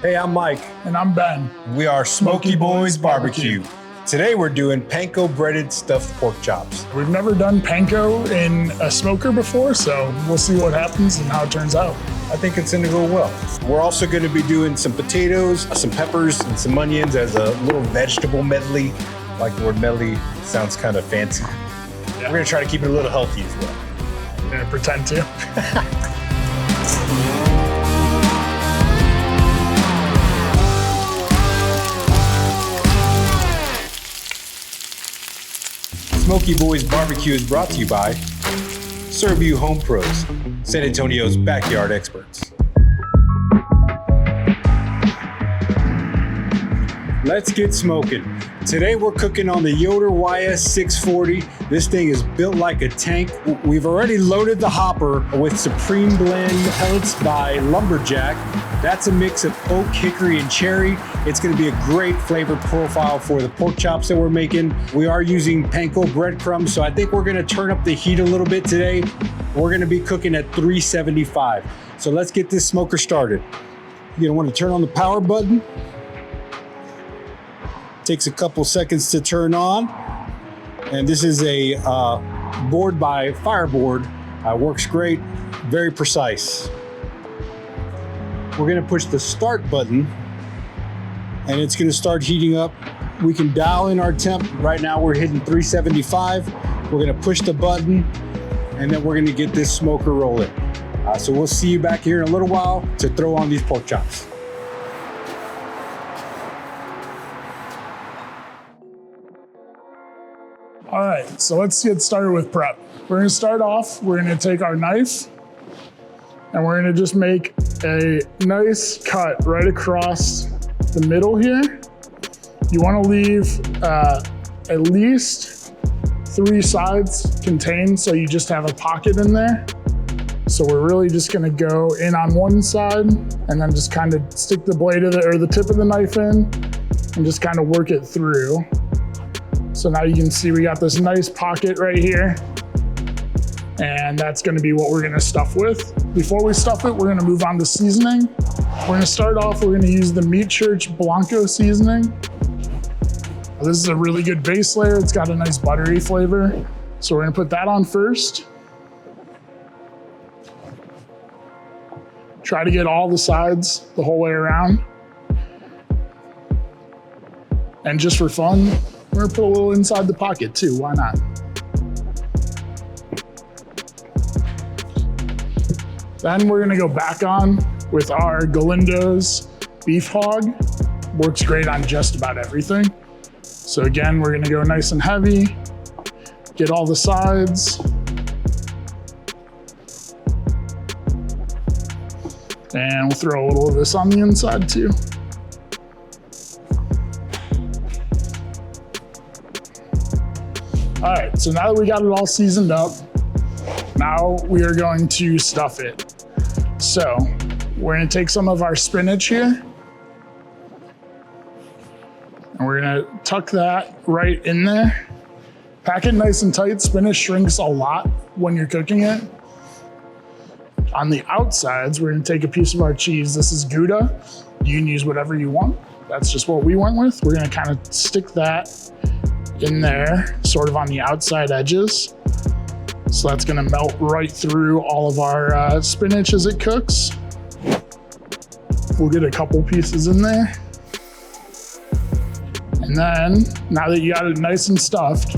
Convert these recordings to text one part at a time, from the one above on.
Hey, I'm Mike. And I'm Ben. We are Smokey Boys Barbecue. Today we're doing panko breaded stuffed pork chops. We've never done panko in a smoker before, so we'll see what happens and how it turns out. I think it's gonna go well. We're also gonna be doing some potatoes, some peppers, and some onions as a little vegetable medley. Like the word medley sounds kind of fancy. Yeah. We're gonna try to keep it a little healthy as well. I'm gonna pretend to. Smokey Boys Barbecue is brought to you by Servview Home Pros, San Antonio's backyard experts. Let's get smoking. Today we're cooking on the Yoder YS640. This thing is built like a tank. We've already loaded the hopper with Supreme Blend Pellets by Lumberjack. That's a mix of oak, hickory, and cherry. It's gonna be a great flavor profile for the pork chops that we're making. We are using panko breadcrumbs, so I think we're gonna turn up the heat a little bit today. We're gonna be cooking at 375. So let's get this smoker started. You're gonna wanna turn on the power button. Takes a couple seconds to turn on. And this is a board by Fireboard. Works great, very precise. We're gonna push the start button and it's gonna start heating up. We can dial in our temp. Right now we're hitting 375. We're gonna push the button and then we're gonna get this smoker rolling. So we'll see you back here in a little while to throw on these pork chops. All right, so let's get started with prep. We're gonna start off, we're gonna take our knife and we're gonna just make a nice cut right across the middle here. You wanna leave at least 3 sides contained so you just have a pocket in there. So we're really just gonna go in on one side and then just kind of stick the blade of the tip of the knife in and just kind of work it through. So now you can see we got this nice pocket right here. And that's gonna be what we're gonna stuff with. Before we stuff it, we're gonna move on to seasoning. We're gonna start off, we're gonna use the Meat Church Blanco seasoning. This is a really good base layer. It's got a nice buttery flavor. So we're gonna put that on first. Try to get all the sides the whole way around. And just for fun, we're gonna put a little inside the pocket too, why not? Then we're gonna go back on with our Galindo's Beef-Hawg. Works great on just about everything. So again, we're gonna go nice and heavy, get all the sides. And we'll throw a little of this on the inside too. All right, so now that we got it all seasoned up, now we are going to stuff it. So we're gonna take some of our spinach here and we're gonna tuck that right in there. Pack it nice and tight. Spinach shrinks a lot when you're cooking it. On the outsides, we're gonna take a piece of our cheese. This is Gouda. You can use whatever you want. That's just what we went with. We're gonna kind of stick that in there, sort of on the outside edges. So that's gonna melt right through all of our spinach as it cooks. We'll get a couple pieces in there. And then, now that you got it nice and stuffed,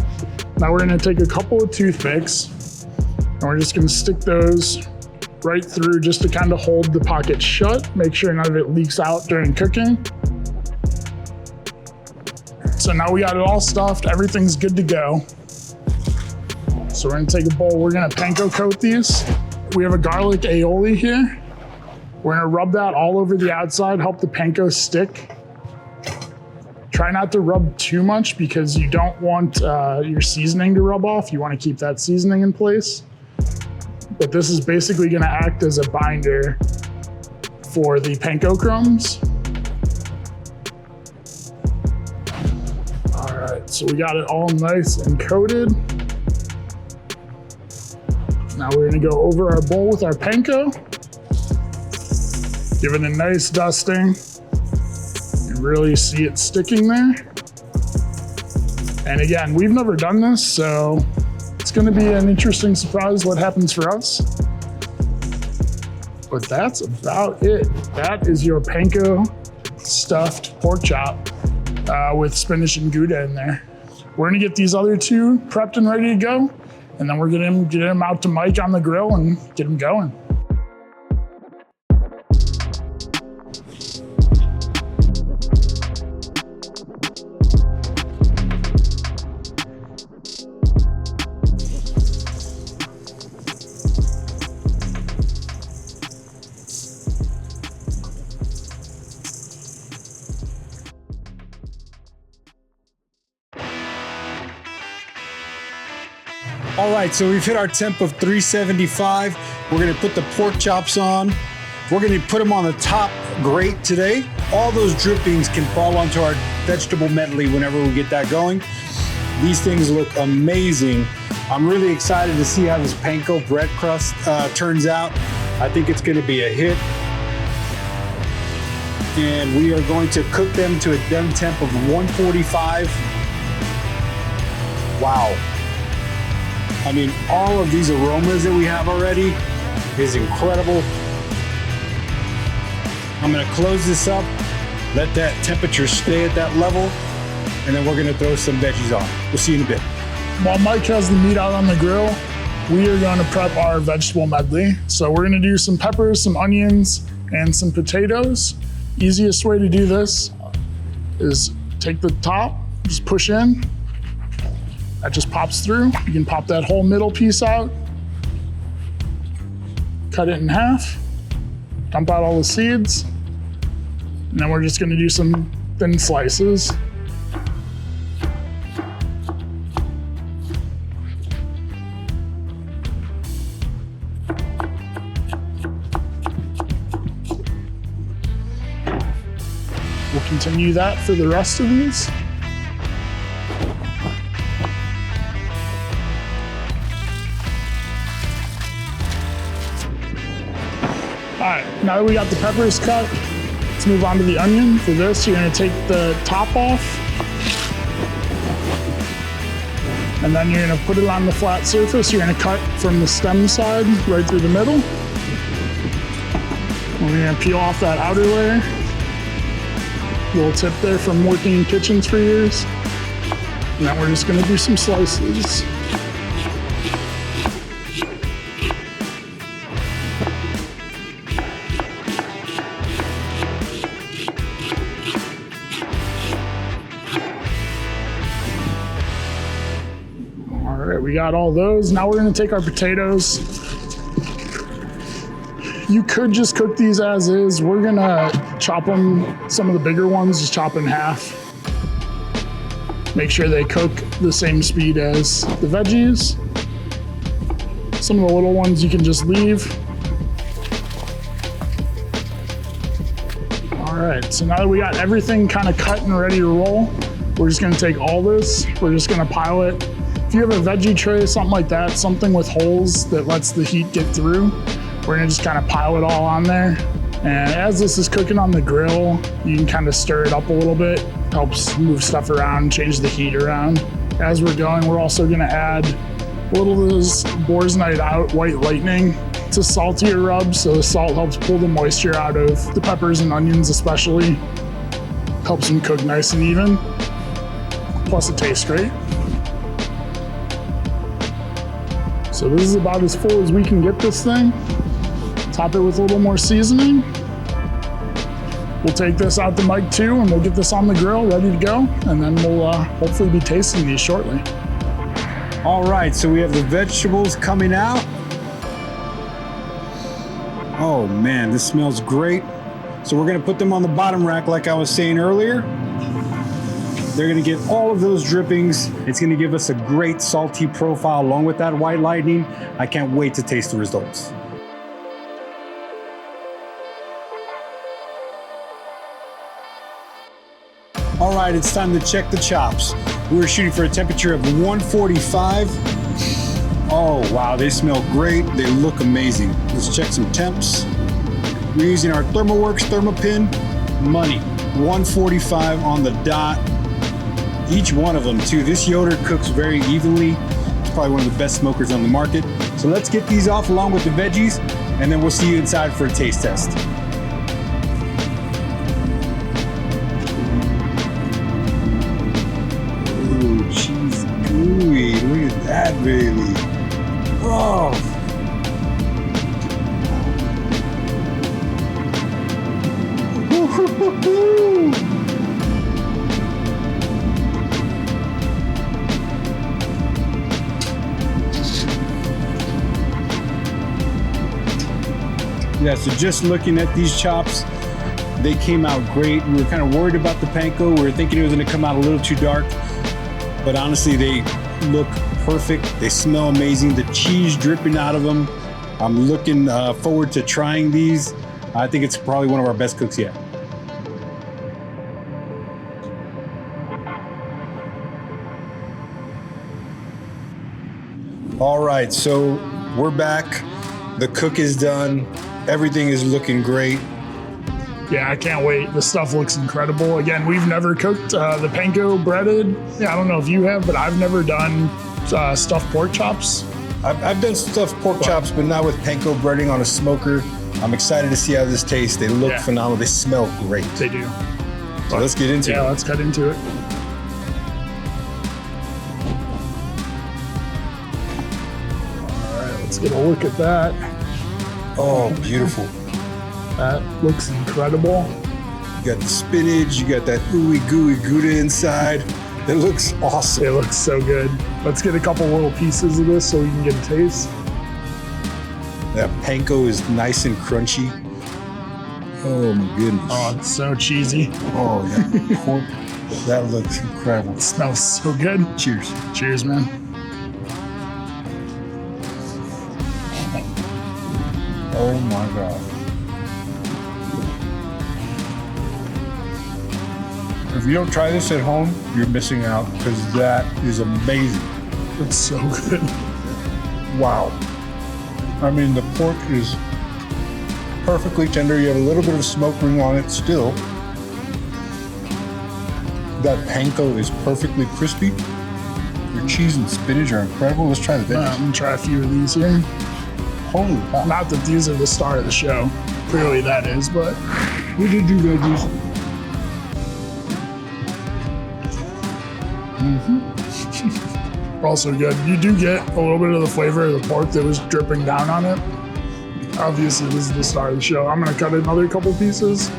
now we're gonna take a couple of toothpicks and we're just gonna stick those right through just to kind of hold the pocket shut, make sure none of it leaks out during cooking. So now we got it all stuffed, everything's good to go. So we're gonna take a bowl, we're gonna panko coat these. We have a garlic aioli here. We're gonna rub that all over the outside, help the panko stick. Try not to rub too much because you don't want your seasoning to rub off. You wanna keep that seasoning in place. But this is basically gonna act as a binder for the panko crumbs. All right, so we got it all nice and coated. Now we're gonna go over our bowl with our panko. Give it a nice dusting. really see it sticking there. And again, we've never done this, so it's gonna be an interesting surprise what happens for us. But that's about it. That is your panko stuffed pork chop with spinach and Gouda in there. We're gonna get these other two prepped and ready to go, and then we're gonna get them out to Mike on the grill and get them going. All right, so we've hit our temp of 375. We're gonna put the pork chops on. We're gonna put them on the top grate today. All those drippings can fall onto our vegetable medley whenever we get that going. These things look amazing. I'm really excited to see how this panko bread crust turns out. I think it's gonna be a hit. And we are going to cook them to a done temp of 145. Wow. I mean, all of these aromas that we have already is incredible. I'm gonna close this up, let that temperature stay at that level, and then we're gonna throw some veggies on. We'll see you in a bit. While Mike has the meat out on the grill, we are gonna prep our vegetable medley. So we're gonna do some peppers, some onions, and some potatoes. Easiest way to do this is take the top, just push in. That just pops through. You can pop that whole middle piece out, cut it in half, dump out all the seeds, and then we're just gonna do some thin slices. We'll continue that for the rest of these. All right, now that we got the peppers cut, let's move on to the onion. For this, you're gonna take the top off, and then you're gonna put it on the flat surface. You're gonna cut from the stem side right through the middle. We're gonna peel off that outer layer. Little tip there from working in kitchens for years. And then we're just gonna do some slices. We got all those. Now we're gonna take our potatoes. You could just cook these as is. We're gonna chop them, some of the bigger ones, just chop in half. Make sure they cook the same speed as the veggies. Some of the little ones you can just leave. All right, so now that we got everything kind of cut and ready to roll, we're just gonna take all this, we're just gonna pile it. If you have a veggie tray, something like that, something with holes that lets the heat get through, we're gonna just kind of pile it all on there. And as this is cooking on the grill, you can kind of stir it up a little bit. Helps move stuff around, change the heat around. As we're going, we're also gonna add a little of this Boar's Night Out White Lightning. It's a saltier rub, so the salt helps pull the moisture out of the peppers and onions especially. Helps them cook nice and even. Plus it tastes great. So this is about as full as we can get this thing. Top it with a little more seasoning. We'll take this out to Mike too, and we'll get this on the grill ready to go. And then we'll hopefully be tasting these shortly. All right, so we have the vegetables coming out. Oh man, this smells great. So we're gonna put them on the bottom rack like I was saying earlier. They're gonna get all of those drippings. It's gonna give us a great salty profile along with that white lightning. I can't wait to taste the results. All right, it's time to check the chops. We were shooting for a temperature of 145. Oh wow, they smell great. They look amazing. Let's check some temps. We're using our ThermoWorks Thermopin. money. 145 on the dot. Each one of them too. This Yoder cooks very evenly. It's probably one of the best smokers on the market. So let's get these off along with the veggies, and then we'll see you inside for a taste test. Ooh, cheese gooey. Look at that, baby. Oh. Yeah, so just looking at these chops, they came out great. We were kind of worried about the panko. We were thinking it was going to come out a little too dark, but honestly, they look perfect. They smell amazing. The cheese dripping out of them. I'm looking forward to trying these. I think it's probably one of our best cooks yet. All right, so we're back. The cook is done. Everything is looking great. Yeah, I can't wait. The stuff looks incredible. Again, we've never cooked the panko breaded. Yeah, I don't know if you have, but I've never done stuffed pork chops. I've done stuffed pork chops, but not with panko breading on a smoker. I'm excited to see how this tastes. They look phenomenal. They smell great. They do. So let's get into it. Yeah, let's cut into it. All right, let's get a look at that. Oh, beautiful. That looks incredible. You got the spinach, you got that ooey gooey Gouda inside. It looks awesome. It looks so good. Let's get a couple little pieces of this so we can get a taste. That panko is nice and crunchy. Oh my goodness. Oh, it's so cheesy. Oh, that pork, that looks incredible. It smells so good. Cheers. Cheers, man. Oh my God. If you don't try this at home, you're missing out, because that is amazing. It's so good. Wow. I mean, the pork is perfectly tender. You have a little bit of smoke ring on it still. That panko is perfectly crispy. Your cheese and spinach are incredible. Let's try the veggies. I'm gonna try a few of these here. Holy cow. Not that these are the star of the show. Clearly that is, but we did do veggies. Also good. You do get a little bit of the flavor of the pork that was dripping down on it. Obviously, this is the star of the show. I'm gonna cut another couple pieces.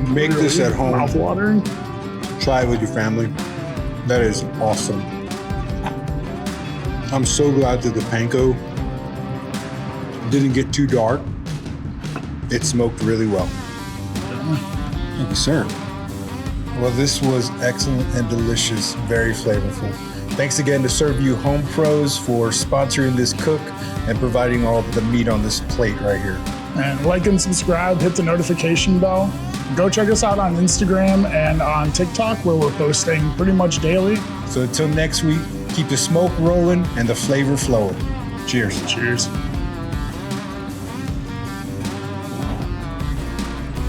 Make this at home. Mouth watering. Try it with your family. That is awesome. I'm so glad that the panko didn't get too dark. It smoked really well. Thank you, sir. Well, this was excellent and delicious, very flavorful. Thanks again to ServU Home Pros for sponsoring this cook and providing all of the meat on this plate right here. And like and subscribe, hit the notification bell. Go check us out on Instagram and on TikTok, where we're posting pretty much daily. So until next week, keep the smoke rolling and the flavor flowing. Cheers. Cheers.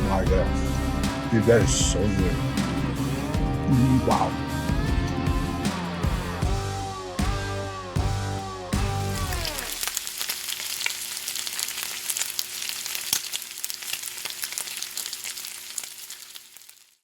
My God. Dude, that is so good. Wow.